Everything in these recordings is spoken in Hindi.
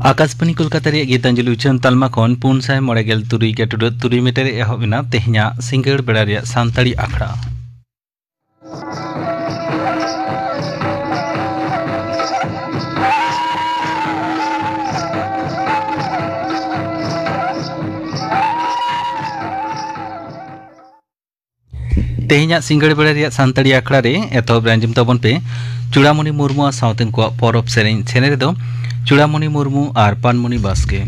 आकाशवाणी कोलकाता रे गीतांजलि उच्चारण तालमा खन 493 मीटर एहबिना तेहना सिंगड़ बेड़ा रे सानताड़ी आखड़ा तेहना सिंगड़ बेड़ा रे सानताड़ी आखड़ा रे एतहब रंजिम तबन पे चूड़ामणि मुर्मू सावतेन को परब सेरेन सेने रेदो चूड़ामणि मुर्मू और पानमणि बास्के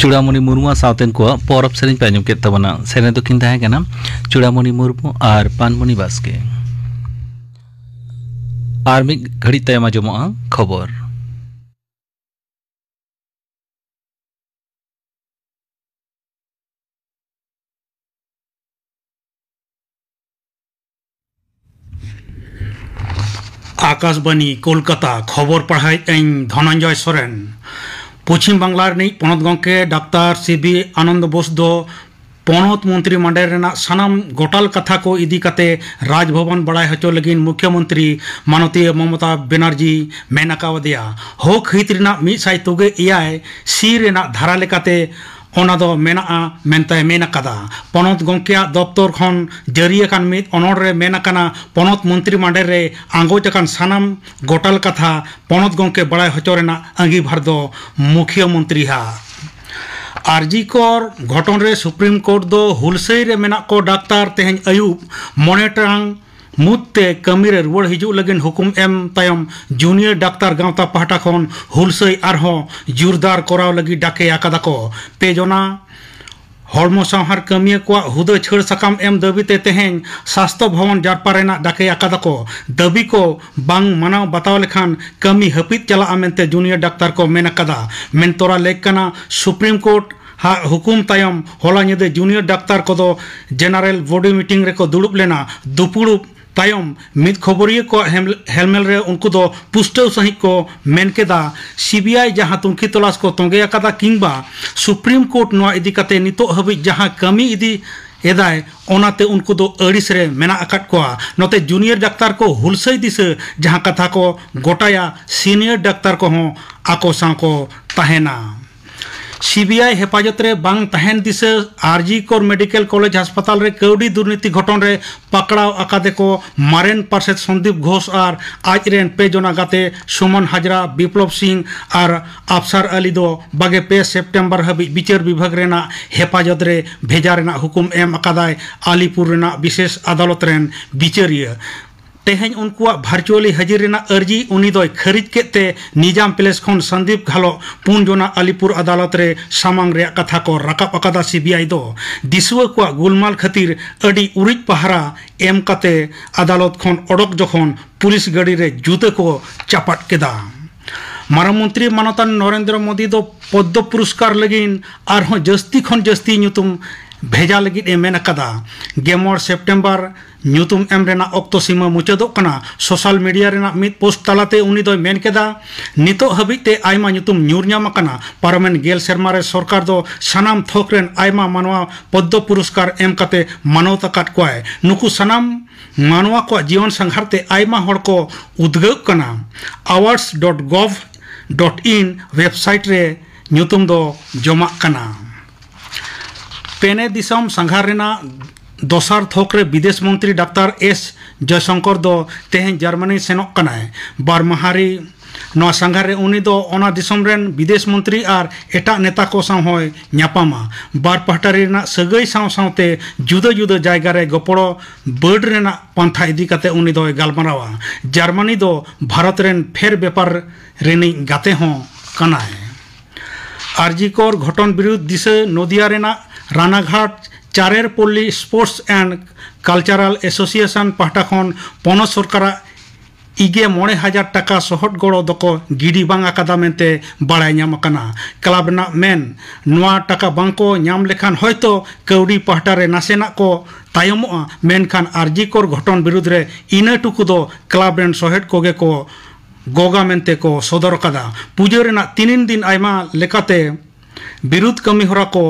चूड़ामणि मुर्मू सावतेन को परब सेरेन पे आंजम केत तबना सेने दो किन ताहें कना चूड़ामणि मुर्मू और पानमणि बास्के और मिद घड़ी तायम आंजमोगा खबर आकाशवाणी कोलकाता खबर पढ़ाई धनंजय सोरेन पश्चिम बांगला पनत गंके डाक्तार सीबी आनंद बोस दो पनत मंत्री मंडल सानाम गोटाल कथा को इदी काते राजभवन बड़ाई हचो लगिन मुख्यमंत्री माननीय ममता बनर्जी मेन अकावदिया हक हित 196 सी धारा लेकाते ᱚᱱᱟ ᱫᱚ ᱢᱮᱱᱟᱜᱼᱟ ᱢᱮᱱᱛᱮ ᱢᱮᱱ ᱟᱠᱟᱫᱟ ᱯᱚᱱᱚᱛ ᱜᱚᱢᱠᱮᱭᱟᱜ ᱫᱚᱯᱛᱚᱨ ᱠᱷᱚᱱ ᱡᱟᱹᱨᱤ ᱟᱠᱟᱱ ᱢᱤᱫ ᱚᱱᱚᱲ ᱨᱮ ᱢᱮᱱ ᱟᱠᱟᱱᱟ ᱯᱚᱱᱚᱛ ᱢᱚᱱᱛᱨᱤ ᱢᱟᱰᱮᱨ ᱨᱮ ᱟᱸᱜᱚᱪ ᱟᱠᱟᱱ ᱥᱟᱱᱟᱢ ᱜᱚᱴᱟᱞ ᱠᱟᱛᱷᱟ ᱯᱚᱱᱚᱛ ᱜᱚᱢᱠᱮ ᱵᱟᱲᱟᱭ ᱦᱚᱪᱚ ᱨᱮᱱᱟᱜ ᱟᱸᱜᱤᱵᱷᱟᱨ ᱫᱚ ᱢᱩᱠᱷᱤᱭᱟᱹ ᱢᱚᱱᱛᱨᱤᱭᱟᱜ ᱟᱨᱡᱤᱠᱚᱨ ᱜᱷᱚᱴᱚᱱ ᱨᱮ ᱥᱩᱯᱨᱤᱢ ᱠᱳर्ट ᱫᱚ ᱦᱩᱞᱥᱟᱹᱭ ᱨᱮ ᱢᱮᱱᱟᱜ ᱠᱚ ᱰᱟᱠᱛᱟᱨ ᱛᱮᱦᱮᱧ ᱟᱹᱭᱩᱵ 9 ᱴᱟᱲᱟᱝ मुदते कमी रे रुआड़ हिजुग लगिन हुकुम एम तायम जूनियर डाक्तार गावता पाहटा खन हुलसई आरहों जोरदार कराव लगी डाके आकादा को पेजना हड़मो संहार कमिया को हुदा छड़ सकाम एम दाबीते तेहें स्वास्थ्य भवन जारपा रेना डाके आकादा को दाबी को बांग मनाव बताव लेखान कमी हपित चला मेनते जूनियर डाक्तार को मेन आकादा मेन तोरा लेकना सुप्रीम कोर्ट हुकुम तायम होला निदे जूनियर डाक्तार को जेनरल बॉडी मीटिंग रे को दुड़ुब लेना दुपुड़ुब तायम मिद खबरिया को हेलमेल रे उनको दो पुष्टव सहित को मेन केदा सीबीआई जहां तुंखी तलाश को तोंगे आकादा किंबा सुप्रीम कोर्ट नोआ इदी कते नितो हबि जहां कमी इदी एदाय ओनाते उनको दो अड़िस रे मेना आकाट को नोते जूनियर डाक्तार को हुलसई दिस जहां कथा को गोटाया सीनियर डाक्तार को हों आको सा को तहेना सीबीआई हेफाजत रे बांग तहन दिस आरजी कोर मेडिकल कॉलेज अस्पताल रे कौड़ी दुर्नीति घटन रे पकड़ाव आकादे को मारेन पार्षद संदीप घोष और आज रेन पे जना गाते सुमन हाजरा विप्लव सिंह और अफसर अली दो बागे 5 सेप्टेम्बर हबी विचार विभाग रेना हेफाजत रे भेजा रेना हुकुम एम आकादाय आलीपुर रेना विशेष अदालत रेन विचारिया तेहें उनकुआ भार्चुअली हाजिर रेना अर्जी उनी दो खरीद केते निजाम प्लेस खन संदीप घालो पुन जोना अलीपुर अदालत रे सामांग रे कथा को राकाब अकादा सीबीआई दो दिसुआ को गुलमाल खातिर अडी उरिज पहारा एम कते अदालत खन ओडक जखन पुलिस गाड़ी रे जुते को चापाट केदा मारा मंत्री मानतान नरेंद्र मोदी दो पद्म पुरस्कार लगिन आरहों जस्ती खन जस्ती नुतुम भेजा लगी मेन अकादा 11 सेप्टेम्बर नुतुम एम रेना ऑक्तो सीमा मुचादो कना सोशल मीडिया रेना मिद पोस्ट तलाते उनी दो मेन केदा नितो हबिते आयमा नुतुम न्यूरनाम कना पार्लामेंट गेल सेरमा रे सरकार दो सनाम थोकरेन आयमा मानवा पद्म पुरस्कार एम कते मानवता काट कोय नुकु सनाम मानवा को जीवन संघारते आयमा हड़ को उद्गब कना awards.gov.in वेबसाइट रे नुतुम दो जमा कना पेने दिसम संघार रेना दोसार थोक रे विदेश मंत्री डाक्तार एस जयशंकर दो तेहें जर्मनी सेनोक कनाय बार महारी नवा संघार रे उनी दो ओना दिसम रेन विदेश मंत्री और एटा नेता को साव होय न्यापामा बार पहटा रेना सगई साव सावते जुदा जुदा जायगा रे गपड़ो बर्ड रेना पंथा इदी कते उनी दो गालमारावा जर्मनी दो भारत रेन फेर व्यापार रेनी गाते हों कनाय आरजीकोर घटन विरुद्ध दिसे नदिया रेना रानाघाट चारेर पल्ली स्पोर्ट्स एंड कल्चरल एसोसिएशन पाहटा खन पनत सरकार इगे 9,000 टाका सहट गड़ो दको गिडी बांग आकादा मेनते बाड़ाय नाम आकाना क्लब ना मेन नवा टाका बांको नाम लेखान होयतो कौड़ी पाहटा रे नासेना को तायमोआ मेनखान आरजीकोर घटन विरुद्ध रे इना टुकु दो क्लब रेन सहट कोगे को गोगा मेनते को सदर कादा पूजा रेना 3 दिन आयमा लेकाते विरुद्ध कमी होरा को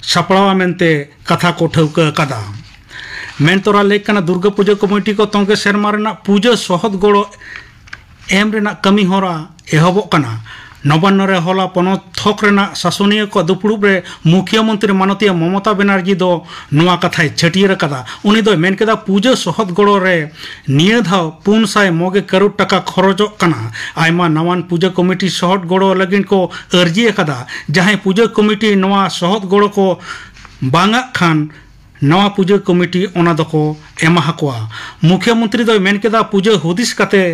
सापड़ावा मेनते कथा को ठौका कादा मेन तोरा लेकना दुर्गा पूजा कमिटी को तोंगे सेरमा रेना पूजा सहद गड़ो एम रेना कमी होरा एहबो कना नवान्न रे होला पनत थोक रेना शासनीय को दुपुड़ुब रे मुख्यमंत्री माननीय ममता बनर्जी दो नवा कथाय छटियर कदा उनी दो मेन केदा पूजा सहद गड़ो रे निया धाव 400 करोड़ टाका खरचो कना आयमा नवान पूजा कमिटी सहद गड़ो लगिन को अर्जी कदा जहां पूजा कमिटी नवा सहद गड़ो को बांगा खान नवा पूजा कमिटी ओना दको एमा हकवा मुख्यमंत्री दो मेन केदा पूजा हुदिस कते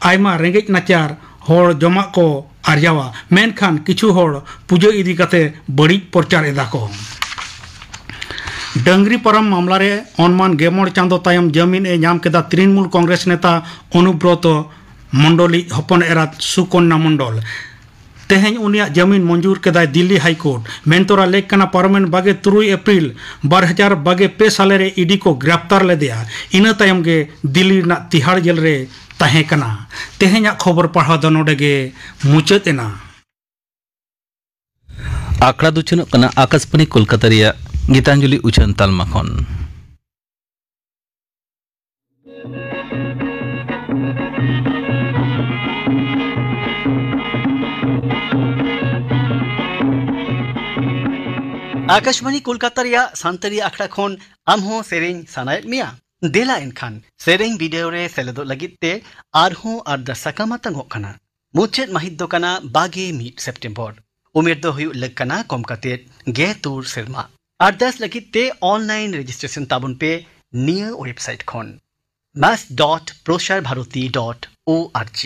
आयमा रेंगेज नाचार होड़ जमा को आर्जावा मेनखान किछु होड़ पूजा इदी कते बड़ी प्रचार एदा को डंगरी परम मामला रे अनुमान 11 चांदो तायम जमीन ए नाम केदा तृणमूल कांग्रेस नेता अनुब्रत मंडली हपन एरात सुकन्या मंडल तेहें उनिया जमीन मंजूर केदाय दिल्ली हाईकोर्ट मेनतोरा लेक कना पार्लामेंट बागे 3 अप्रैल 2022 साले रे ईडी को गिरफ्तार ले दिया इना तायम गे दिल्ली ना तिहाड़ जेल रे ताहें कना तेहें खबर पढ़ा दो नोडे गे मुचाद एना आकड़ा दुचनो कना आकाशवाणी कोलकाता रिया गीतांजलि उछन तालमा खन आकाशवाणी कोलकाता रिया सांतरी आखड़ा खन आमहो सेरें सानायत मिया देला इनखान सेरें वीडियो रे सेलेदो लगिते आरहो आर्दा सकामा तंगो कना मुचेत महित दो कना बागे मीट सेप्टेम्बर उमेर दो हुयु लग कना कम कते गे तूर सेरमा आर्दास लगिते ऑनलाइन रजिस्ट्रेशन ताबुन पे नियर वेबसाइट खन mass.prosarbharati.org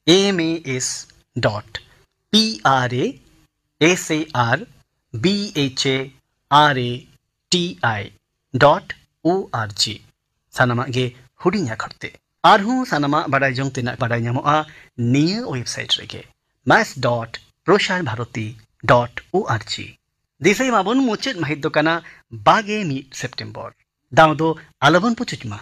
amas.prasarbharati.org सानामा गे हुडिया खरते आरहू सानामा बड़ाई जोंग तेना बड़ाई ᱧᱟᱢᱚᱜᱼᱟ नियर वेबसाइट रेगे mass.prosarbharati.org दिसै माबन मुचेत महित दो कना बागे मीट सेप्टेम्बर दाव दो आलबन पुचुचमा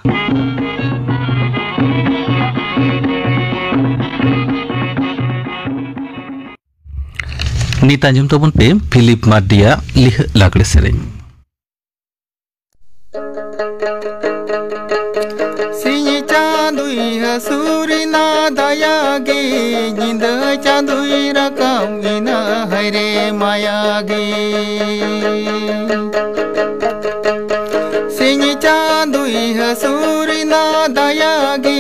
नीत आंजम तबन पे फिलिप मार्डिया लिह लागड़े सेरें सिंह चांदुई हसूरी ना दयागे जिंद चांदुई रकम इना हरे मायागे सिंह चांदुई हसूरी ना दयागे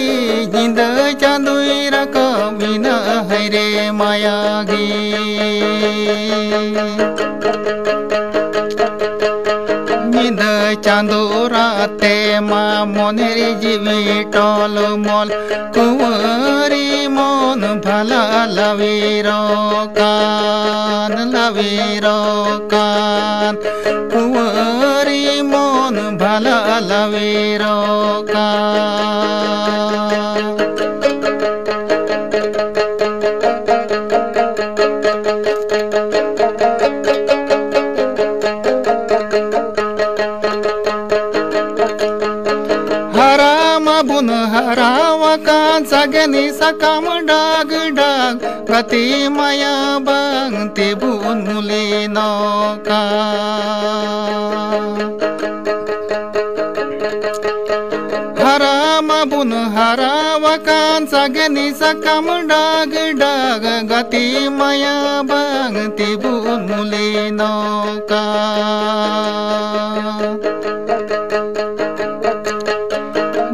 जिंद चांदुई रकम इना हरे मायागे निंद चांदोराते मा मोनेरी जीवी टोल मोल कुंवरी मोन भला लवीरो कान कुंवरी मोन भला लवीरो कान बुन हरावा का सगनी सकम डाग डाग गति माया बंगते बुन मुले नौका हराम बुन हरावा का सगनी सकम डाग डाग गति माया बंगते बुन मुले नौका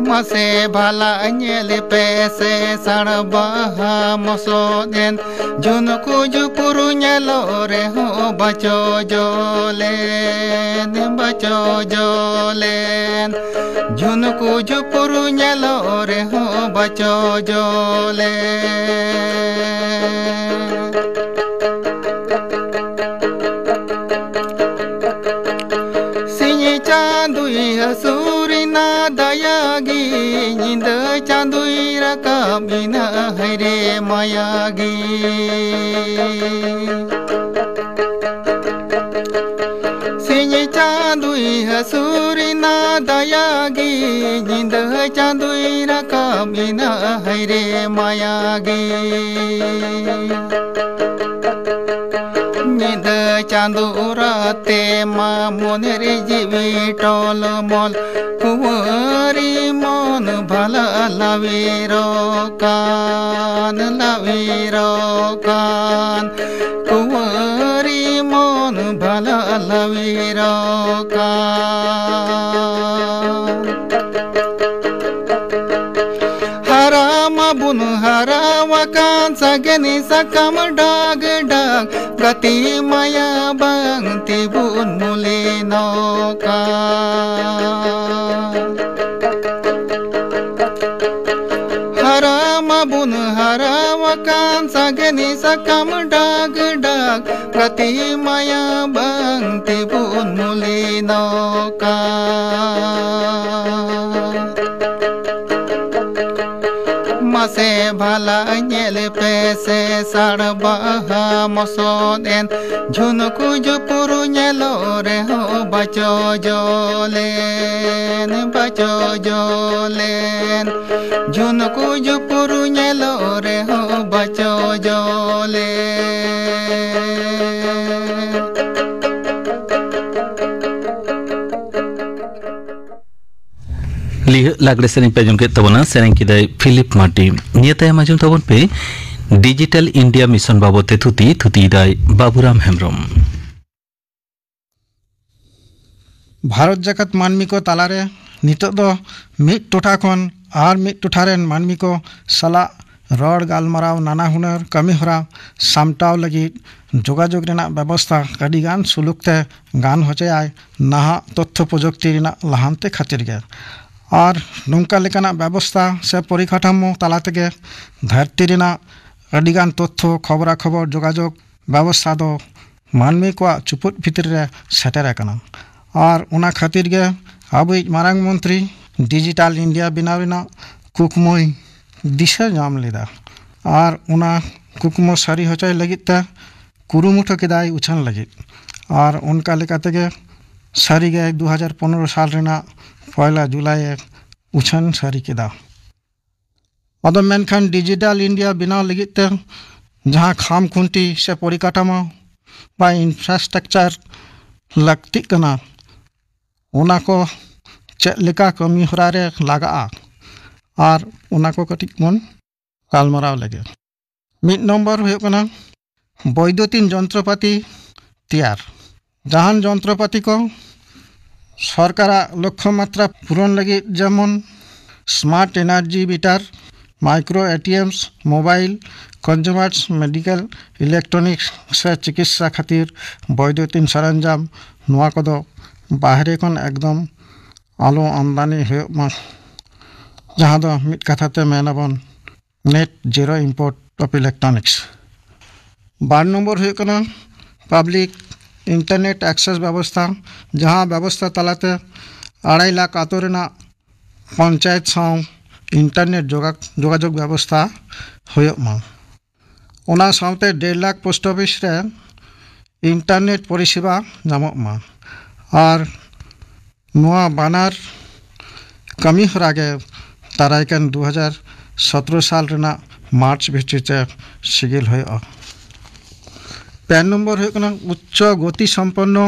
मसे भला अन्यल पैसे सड़बहा मसोदेन जुनको जुपुरु न्यलो रे हो बचो जोलेन जुनको जुपुरु न्यलो रे हो बचो जोलेन सिंह चांदुई हसूरी ना दयागी निंद चांदुई रकाबिना हरे मायागी सिंह चांदुई हसूरी ना दयागी निंद चांदुई रकाबिना हरे मायागी निंद चांदोराते मा मोनेरी जीवी टोल मोल कुंवरी मोन भला लवीरो कान कुंवरी मोन भला लवीरो कान हराम बुन हरावा कान सगनी सकम डाग डाग गति माया बंगती बुन मुले नौका हराम बुन हरावा कान सगनी सकम डाग डाग गति माया बंगती बुन मुले नौका मसे भला ᱧᱮᱞ पैसे सड़बहा मसोदेन झुनको जुपुरु ᱧᱮᱞो रे हो बचो जोलेन झुनको जुपुरु ᱧᱮᱞो रे हो बचो जोलेन लिह लागड़े सेरें पे आजम के तबना सेरें किदाय फिलिप मार्टी नियते आजम तबन पे डिजिटल इंडिया मिशन बाबते थुती दाय बाबूराम हेम्ब्रम भारत जाकत मानमी को तालारे नितो दो मिट टोठा खन आर मिट टोठारेन मानमी को सला रड़ गालमाराव नाना हुनर कमी हरा सामटाव लगी जोगाजोग रेना व्यवस्था अडिगान सुलुकते गान होचेआय नाहा तथ्य प्रजुक्ति रेना लाहानते खातिर गे और नोंका लेकाना व्यवस्था से परिकाठामो ताला तेगे धरती रेना अडिगान तथ्य खबरा खबर जोगाजोग व्यवस्था दो मानमी को चुपुट भितर रे सेटर आकना और उना खातिर गे आबुई मारांग मंत्री डिजिटल इंडिया बनाव रेना कुकमुई दिशा नाम लेदा और उना कुकमो सारी होचाई लगित ते कुरुमुठो केदाई उछान लगित और उनका लेकाते गे सारी गे 2015 साल रेना पहला जुलाई उछान सारी केदा अदो मेनखान डिजिटल इंडिया बनाव लगित ते जहाँ खाम खुंटी से परिकाठामो बा इंफ्रास्ट्रक्चर लगती कना उना को चेक लेका कमी होरा रे लागा और उना को कटिक मन गालमाराव लगे मिड नम्बर हुए कना वैद्युतिन यंत्रपाति तैयार जहान यंत्रपाति को सरकार लक्ष्य मात्रा पूरण लगे जेमन smart energy meter micro ATMs mobile consumers medical electronics से चिकित्सा खातिर वैद्युतिन सरंजाम नुआ को दो बाहरे कन एकदम आलो आमदानी हुए मा जहाँ दो मिट कथाते मेनाबन net zero import of electronics 12 number हुए कना पब्लिक इंटरनेट एक्सेस व्यवस्था जहाँ व्यवस्था तलाते 2.5 लाख आतो रेना पंचायत साव इंटरनेट जोगाजोग व्यवस्था हुए मा उना सावते 1.5 लाख पोस्ट ऑफिस रे इंटरनेट परिसेवा नामक मा और नुआ बानार कमी हरागे ताराइकन 2017 साल रेना मार्च भित्रिते सिगिल हुए 5 नम्बर हुए कना उच्च गति सम्पन्न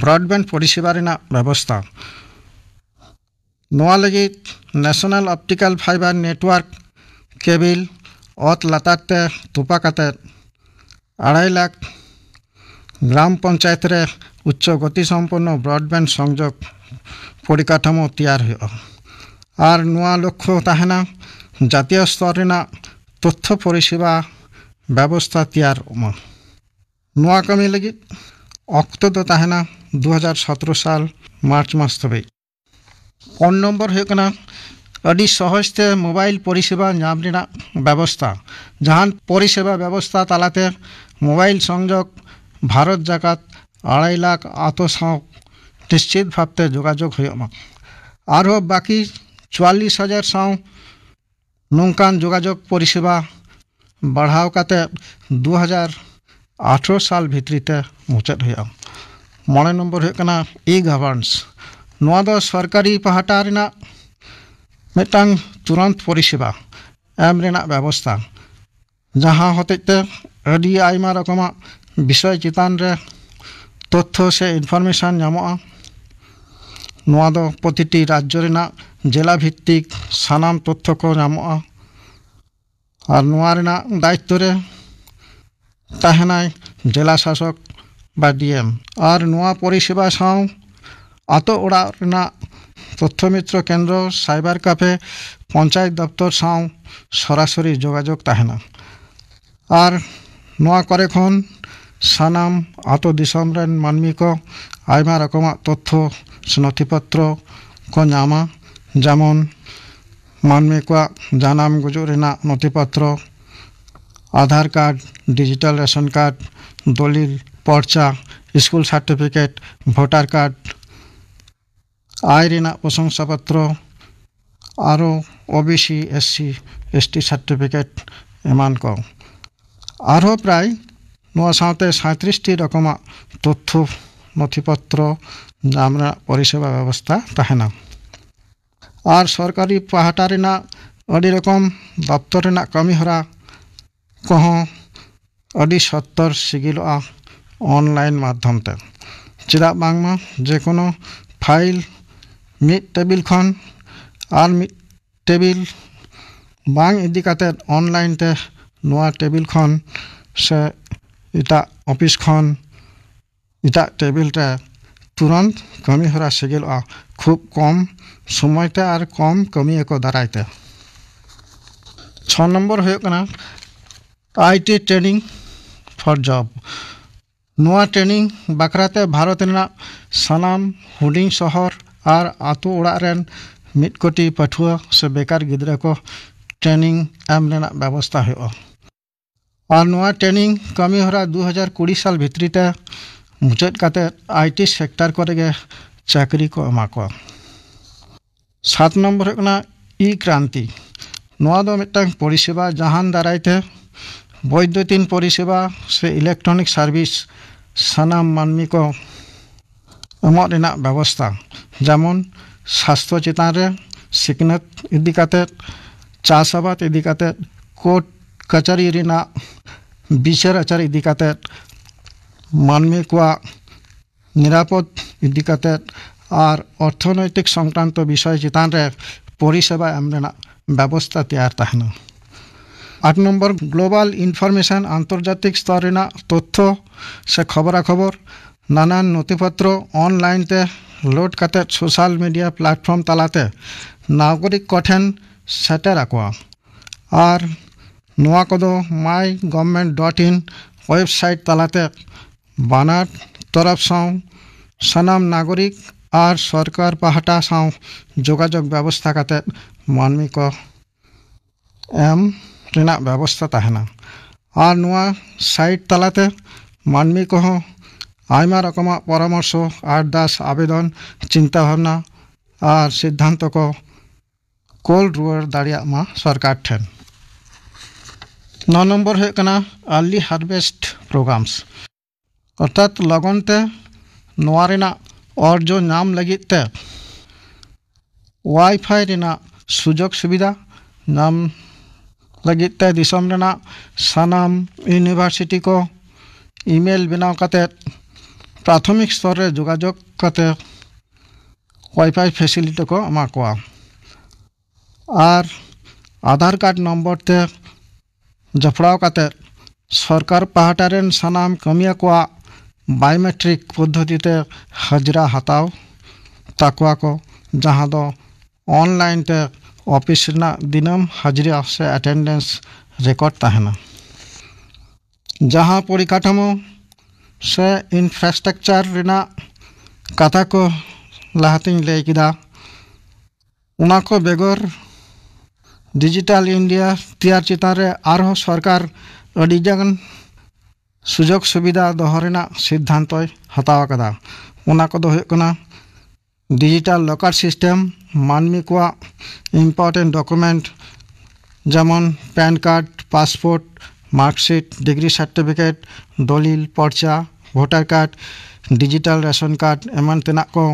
ब्रॉडबैंड परिसेवा रेना व्यवस्था नुआ लगी national optical fibre network cable अत लाताते तुपा काते 2.5 लाख ग्राम पंचायत रे उच्च गति सम्पन्न ब्रॉडबैंड संयोग परिकाठामो तैयार हुए और नुआ लक्ष्य ताहेना जातीय स्तर रेना तथ्य परिसेवा व्यवस्था तैयार नुआ कमी लगी अक्तो दो ताहेना 2017 साल मार्च मास तबे 4 नम्बर हुए कना अडी सहजते मोबाइल परिसेवा नाम रेना व्यवस्था जहां परिसेवा व्यवस्था तालाते मोबाइल संयोग भारत जाकात 2.5 लाख आतो साव निश्चित भावते जोगाजोग हुए और बाकी 44,000 साव नौकान जोगाजोग परिसेवा बढ़ाव काते 2018 साल भित्रीते मुचाद हुए 9 नम्बर हुए कना ई गवर्नेंस नुआ दो सरकारी पहाटा रेना मिटांग तुरंत परिसेवा एम रेना व्यवस्था जहाँ होतेते अडी आइमा रकमा विषय चितान रे तथ्य से इनफरमेशन नामोआ नुआ दो प्रतिटी राज्य रेना जिला भित्तिक सानाम तथ्य को नामोआ और नुआ रेना दायित्व रे ताहेनाय जिला शासक बा डीएम और नुआ परिसेवा साव आतो ओड़ा रेना तथ्य मित्र केंद्र साइबर कैफे पंचायत दफ्तर साव सरासरि जोगाजोग ताहेना और नुआ करे खन सानाम आतो दिसम रेन मानमी को आयमा रकमा तथ्य नथिपत्र को नामा जेमन मानमी को जानाम गुजु रेना नथिपत्र आधार कार्ड डिजिटल रेशन कार्ड दलिल पर्चा स्कूल सार्टिफिकेट भोटार कार्ड आय रेना प्रशंसापत्र और ओबीसी एससी एसटी सार्टिफिकेट एमान को और प्राय नुआ सावते 37टी रकमा तथ्य नथिपत्र नामना परिसेवा व्यवस्था ताहेना और सरकारी पहाटा रेना अडी रकम दफ्तर रेना कमी हरा कहों अडी 70 सिगिलोआ ऑनलाइन माध्यम ते चेदा बांगमा जेकोनो फाइल मिड टेबिल खन और मिड टेबिल बांग इदी काते ऑनलाइन ते नुआ टेबिल खन से इटा ऑफिस खन इटा टेबिल रे तुरंत कमी हरा सेगेलआ खूब कम समयते और कम कमी को दारायते 6 नंबर हो कना आईटी ट्रेनिंग फॉर जॉब नोआ ट्रेनिंग बकराते भारत रेना सनाम हुडिंग शहर और आतु ओड़ा रेन 1 कोटी पठुआ से बेकार गिद्रा को ट्रेनिंग एम रेना व्यवस्था हो और नोआ ट्रेनिंग कमी हरा 2020 साल भितरीते मुचाद काते आईटी सेक्टर को रेगे चाकरी को एमा को 7 नंबर होना ई क्रांति नोआ दो मिटंग परिसेवा जहान दारायते वैद्युतिन परिसेवा से इलेक्ट्रॉनिक सर्विस सनाम मानमी को एमत रेना व्यवस्था जेमन स्वास्थ्य चेतान रे सिकनत इदी काते चाषाबाद इदी काते कोर्ट कचहरी रेना विचार आचार इदी काते मानमी को निरापद इदी काते और अर्थनैतिक संक्रांत विषय चेतान रे परिसेवा एम रेना व्यवस्था तैयार तहना 8 नंबर ग्लोबल इनफरमेशन आंतर्जातिक स्तर रेना तथ्य से खबरा खबर नानान नथिपत्र ऑनलाइन ते लोड काते सोशल मीडिया प्लेटफॉर्म तलाते नागरिक कठेन सेटर आकोआ और नोआ कोदो mygovernment.in वेबसाइट तलाते बानार तरफ साउ सनाम नागरिक और सरकार पाहटा साउ जोगाजोग व्यवस्था काते मानमी को एम रेना व्यवस्था तहना और नोआ साइट तलाते मानमी को आयमा रकम परामर्श आरदास आवेदन चिंता भावना और सिद्धांत को कोल रुआर दाड़िया मा सरकार ठेन 9 नंबर है कना अर्ली हार्वेस्ट प्रोग्राम्स अर्थात लगनते नोआ रेना और जो नाम लगिते वाईफाई रेना सुजोग सुविधा नाम लगिते दिसम रेना सनाम यूनिवर्सिटी को ईमेल बनाव काते प्राथमिक स्तर रे जोगाजोग काते वाईफाई फैसिलिटी को एमा कोआ और आधार कार्ड नंबर ते जफड़ाव काते सरकार पाहटा रेन सनाम कमिया कोआ बायोमेट्रिक पद्धति ते हाजरा हताव ताकुआ को जहाँ दो ऑनलाइन ते ऑफिस रेना दिनम हाजिरा से अटेंडेंस रिकॉर्ड तहना जहाँ परिकाठामो से इंफ्रास्ट्रक्चर रेना कथा को लाहातिन लय किदा उना को बेगर डिजिटल इंडिया तैयार चितान रे आरो सरकार अडिजन सुजोग सुविधा दोहरेना सिद्धांत हताव कदा उना को दो होकना डिजिटल लॉकर सिस्टम मानमी को इम्पोर्टेंट डॉक्यूमेंट जेमन PAN card passport marksheet degree certificate दलिल पर्चा voter card digital ration card एमन तेना को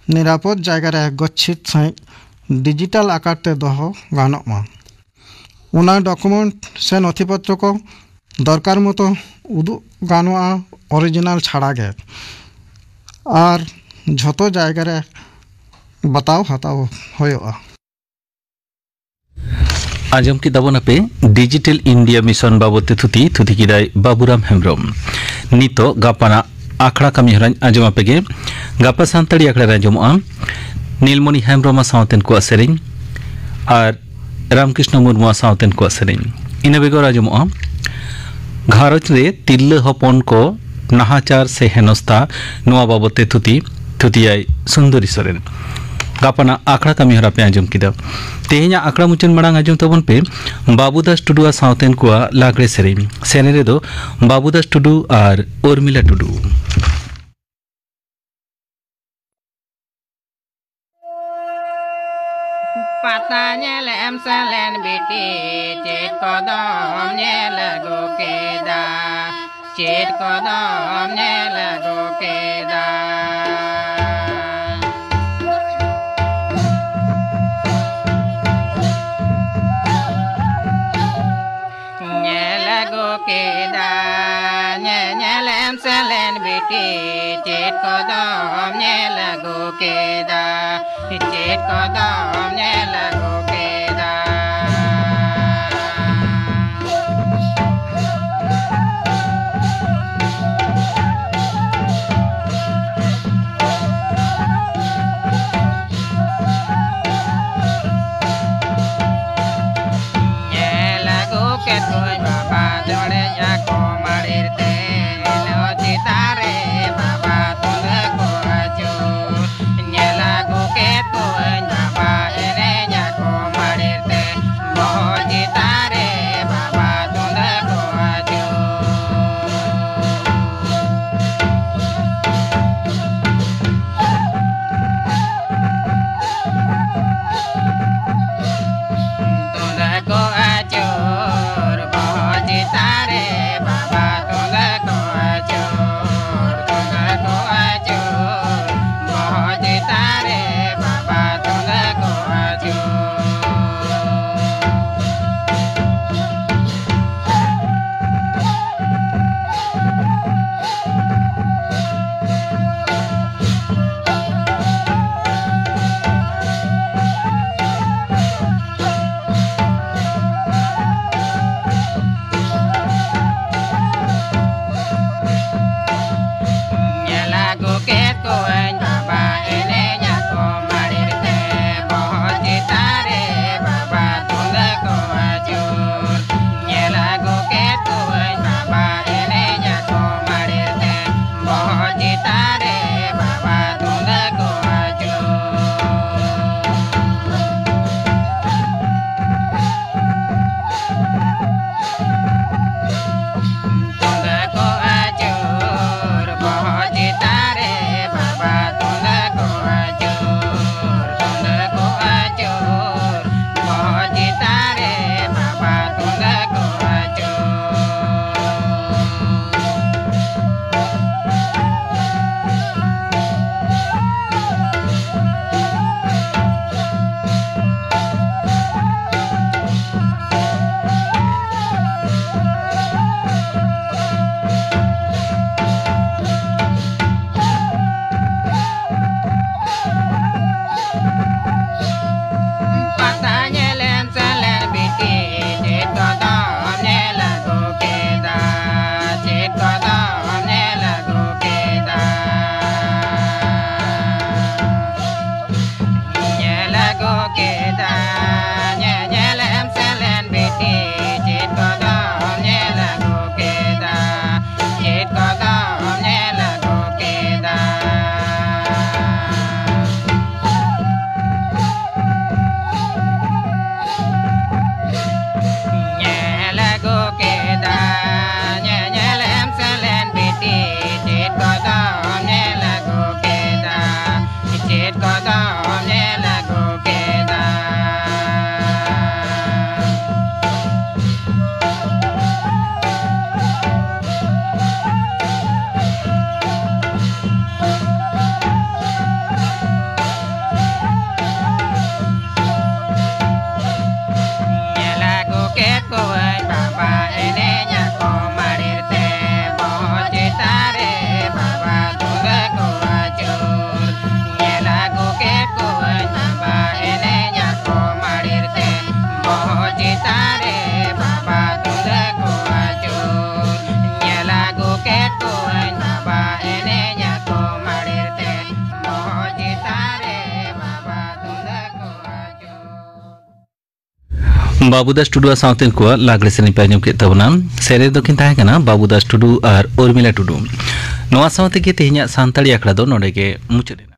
निरापद जगह रे गच्छित सही डिजिटल आकार ते दोहो गानोमा उना डॉक्यूमेंट से नथिपत्र को दरकार मतो उदु गानोआ ओरिजिनल छाड़ा गे और झतो जगह रे बताओ हताओ होयोआ आजम की दाबोना पे डिजिटल इंडिया मिशन बाबते थुती किदाय बाबूराम हेम्ब्रम नितो गापाना आखड़ा कमी हरान आजम पेगे गापा सांताड़ी आखड़ा राजमोआ नीलमणि हेम्ब्रम सावतेन को सेरिंग और रामकृष्ण मुर्मु सावतेन को सेरिंग इना बेगो राजमोआ घारज रे तिल्ले हपन को नाहाचार से हेनस्ता नोआ बाबते थुतियाय सुंदरी सोरेन गापाना आखड़ा कमी हरा पे आजम किदा तेहेኛ आखड़ा मुचन मड़ांग आजम तबन पे बाबूदास टुडुआ सावतेन को लागड़े सेरेन सेने दो बाबूदास टुडु और उर्मिला टुडु पता nyelem salen biti cit kodom nyelago keda cit kodom nyelago keda nyelago keda nyelem salen biti cit kodom nyelago keda cit kodom nyelago keda tare baba tunda ko ajo tunda ko ajo boji tare baba tunda ko ajo tunda ko ajo boji tare baba tunda ko ajo patanya lem salen biti jet kodam ne lagu keda jet kodam ne lagu keda ne lagu keda ne lem salen biti jet kodam ne lagu keda jet kodam ne lagu keda lagu keda lem salen biti jet kodam ne lagu keda jet kodam ne lagu keda lagu kepo baba ene nya ko marirte boje tare baba tunda ko ajur lagu kepo baba ene nya ko marirte boje tare baba tunda ko ajur lagu kepo baba ene nya ko marirte boje tare baba tunda ko ajur Babudas Tudu southern को लागले सेनी पाजम के तबना सेरे दखिन ताहे कना बाबूदास टुडू और उर्मिला टुडू नोआ साउथे के तेहिया सांताड़ी आखड़ा दो नोडे के मुचेना।